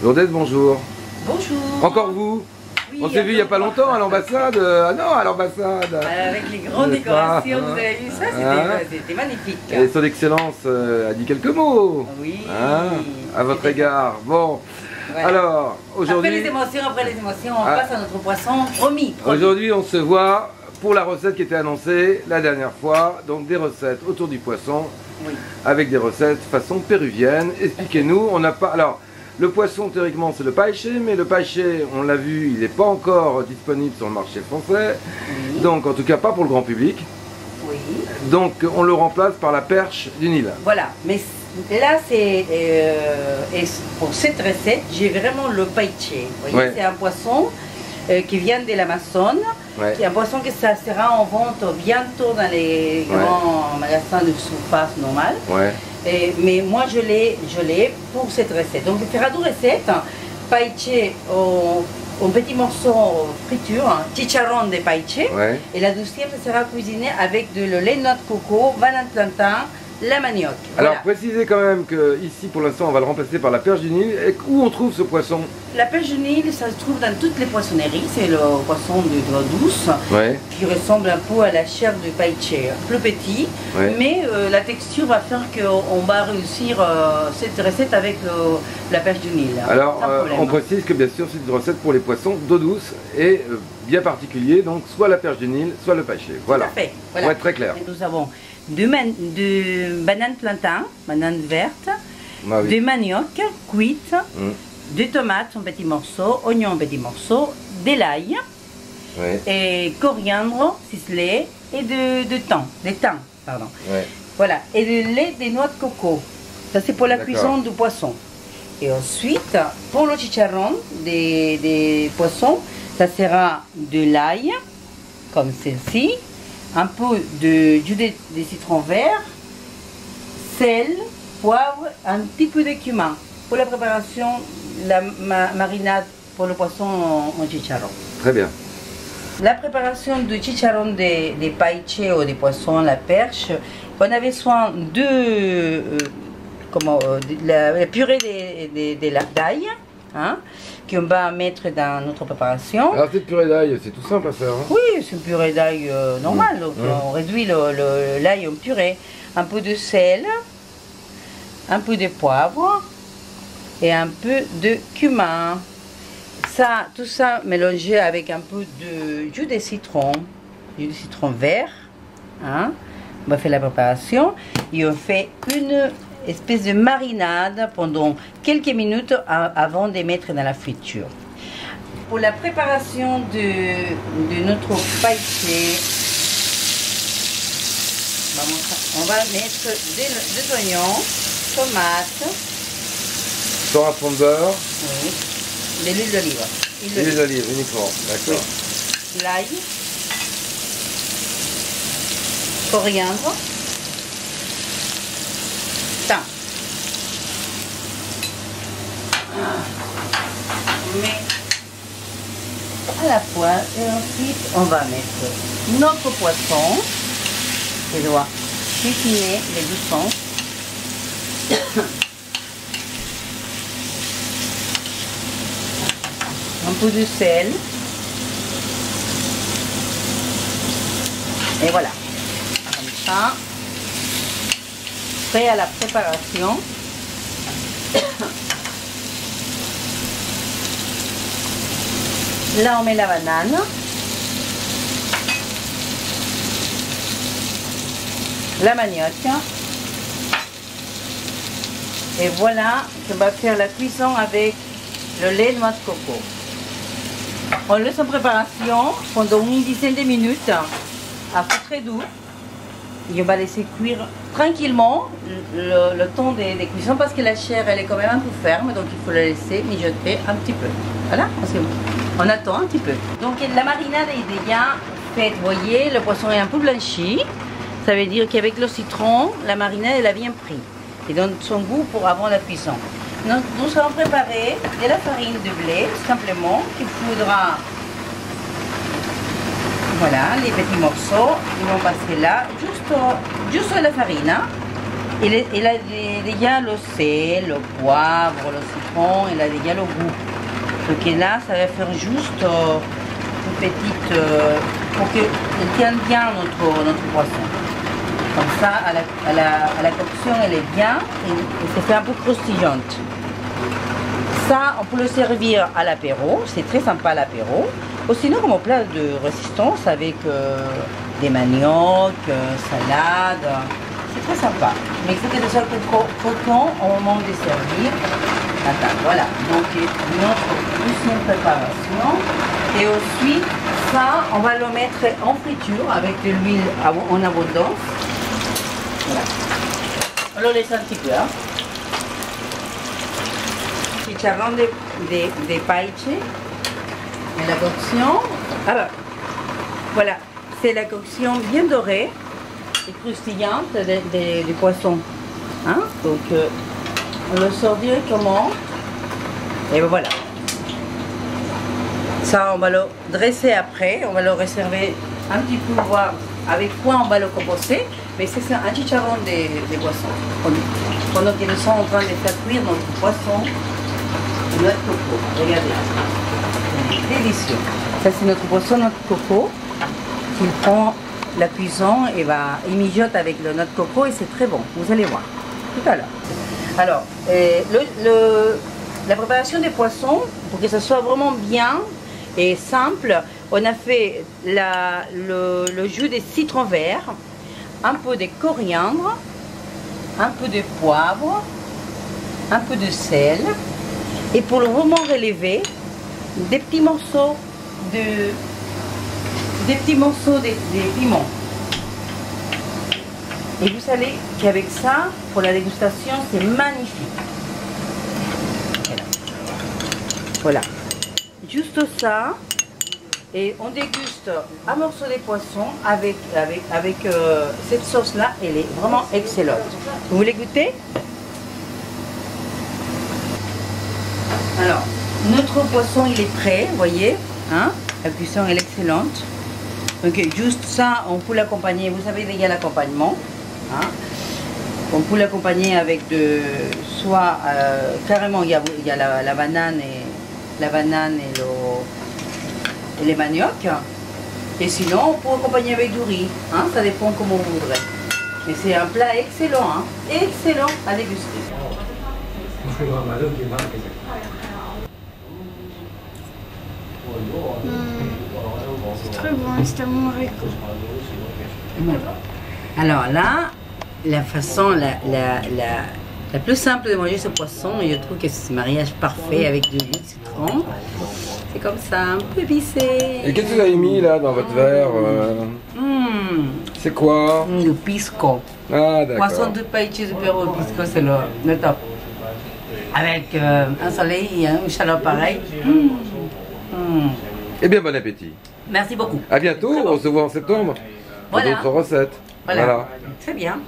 Lourdes, bonjour. Bonjour. Encore vous? Oui, on s'est vu il n'y a pas longtemps à l'ambassade. Ah non, à l'ambassade. Avec les grandes décorations, vous avez vu ça, c'était magnifique. Et son excellence a dit quelques mots. Oui. À votre égard. Bon. Voilà. Alors, aujourd'hui... Après les émotions, on passe à notre poisson promis. Aujourd'hui, on se voit pour la recette qui était annoncée la dernière fois. Donc des recettes autour du poisson. Oui. Avec des recettes façon péruvienne. Expliquez-nous, on n'a pas... Alors, le poisson, théoriquement, c'est le paiche, mais le paiche, on l'a vu, il n'est pas encore disponible sur le marché français. Oui. Donc, en tout cas, pas pour le grand public. Oui. Donc, on le remplace par la perche du Nil. Voilà, mais là, c'est... pour cette recette, j'ai vraiment le paiche. Vous voyez, c'est un poisson qui vient de l'Amazone. C'est un poisson que ça sera en vente bientôt dans les grands magasins de surface normale. Mais moi je l'ai pour cette recette. Donc je ferai deux recettes. Paiche en petits morceaux friture, chicharron de paiche. Et la deuxième sera cuisinée avec de lait de noix de coco, banane plantain, la manioc. Alors précisez quand même que ici pour l'instant on va le remplacer par la perche du Nil. Et où on trouve ce poisson? La perche du Nil, ça se trouve dans toutes les poissonneries. C'est le poisson de l'eau douce qui ressemble un peu à la chair du paiche, plus petit. Mais la texture va faire qu'on va réussir cette recette avec la perche du Nil. Alors on précise que bien sûr c'est une recette pour les poissons d'eau douce et bien particulier. Donc soit la perche du Nil, soit le paiche. Voilà. Tout à fait. Pour être très clair. Et nous avons de banane plantain, banane verte, de manioc cuite, de tomates en petits morceaux, oignons en petits morceaux, de l'ail, et coriandre ciselé et de thym, pardon. Voilà, et de lait de noix de coco. Ça c'est pour la cuisson du poisson. Et ensuite, pour le chicharron des poissons, ça sera de l'ail, comme celle-ci, un peu de jus de citron vert, sel, poivre, un petit peu de cumin. Pour la préparation, la marinade pour le poisson en chicharron. Très bien. La préparation du chicharron des paiche ou des poissons, la perche, on avait soin de la purée d'ail, qu'on va mettre dans notre préparation. Alors cette purée d'ail, c'est tout simple à faire. Oui, c'est une purée d'ail normale. Donc on réduit l'ail en purée. Un peu de sel, un peu de poivre et un peu de cumin. Tout ça mélangé avec un peu de jus de citron vert. On va faire la préparation et on fait une espèce de marinade pendant quelques minutes avant de mettre dans la friture. Pour la préparation de notre paiche, on va mettre des oignons, tomates. Sur un fond de beurre. Oui. De l'huile d'olive. L'huile d'olive uniquement, d'accord. L'ail, coriandre, thym. On met à la poêle et ensuite on va mettre notre poisson qui doit cuisiner les doucement. Un peu de sel. Et voilà. Comme ça. Prêt à la préparation. Là, on met la banane. La manioc. Et voilà, on va faire la cuisson avec le lait de noix de coco. On laisse en préparation pendant une dizaine de minutes à feu très doux. Et on va laisser cuire tranquillement le temps de cuisson parce que la chair elle est quand même un peu ferme, donc il faut la laisser mijoter un petit peu. Voilà, on attend un petit peu. Donc la marinade est déjà faite, vous voyez, le poisson est un peu blanchi. Ça veut dire qu'avec le citron, la marinade elle a bien pris et donne son goût pour avant la cuisson. Nous allons préparer de la farine de blé, simplement, qu'il faudra, voilà, les petits morceaux, ils vont passer là, juste la farine, il a déjà le sel, le poivre, le citron, il a déjà le goût. Donc là, ça va faire juste une petite... pour qu'il tienne bien notre poisson. Comme ça, à la coction, elle est bien et ça fait un peu croustillante. Ça, on peut le servir à l'apéro, c'est très sympa à l'apéro. Ou sinon, comme plat de résistance avec des maniocs, salade. C'est très sympa. Mais il faut que ce soit croquant au moment de servir. Attends, voilà. Donc, notre douce préparation. Et ensuite, ça, on va le mettre en friture avec de l'huile en abondance. Voilà. On le laisse un petit peu. Hein. Chicharrón de paiche. Et la coction. Alors, voilà. C'est la coction bien dorée et croustillante du poisson. Hein? Donc, on le sort directement. Et voilà. Ça, on va le dresser après. On va le réserver un petit peu, voir avec quoi on va le composter. Mais c'est un chicharrón des poissons. Pendant qu'ils sont en train de faire cuire notre poisson, notre coco. Regardez. C'est délicieux. Ça, c'est notre poisson, notre coco. Il prend la cuisson et il mijote avec le noix de coco et c'est très bon. Vous allez voir tout à l'heure. Alors, la préparation des poissons, pour que ce soit vraiment bien et simple, on a fait le jus de citron vert, un peu de coriandre, un peu de poivre, un peu de sel et pour le vraiment relever, des petits morceaux de piment. Et vous savez qu'avec ça, pour la dégustation, c'est magnifique. Voilà. Juste ça. Et on déguste un morceau de poisson avec cette sauce-là. Elle est vraiment excellente. Vous voulez goûter? Alors, notre poisson, il est prêt, vous voyez. Hein? La cuisson, elle est excellente. Donc juste ça, on peut l'accompagner, vous savez déjà l'accompagnement. Hein? On peut l'accompagner avec soit carrément il y a la banane et les maniocs. Et sinon on peut accompagner avec du riz. Hein? Ça dépend comment vous voudrez. Mais c'est un plat excellent, hein? Excellent à déguster. C'est très bon, c'est un bon haricot. Alors là, la façon la plus simple de manger ce poisson, et je trouve que c'est un mariage parfait avec du jus de citron. C'est comme ça, un peu épicé. Et qu'est-ce que vous avez mis là dans votre verre C'est quoi? Le pisco. Ah d'accord. Poisson de paiche de Pérou, le pisco c'est le top. Avec un soleil et une chaleur pareille. Eh bien, bon appétit. Merci beaucoup. À bientôt, on se voit en septembre pour Voilà. d'autres recettes. Voilà. Très bien.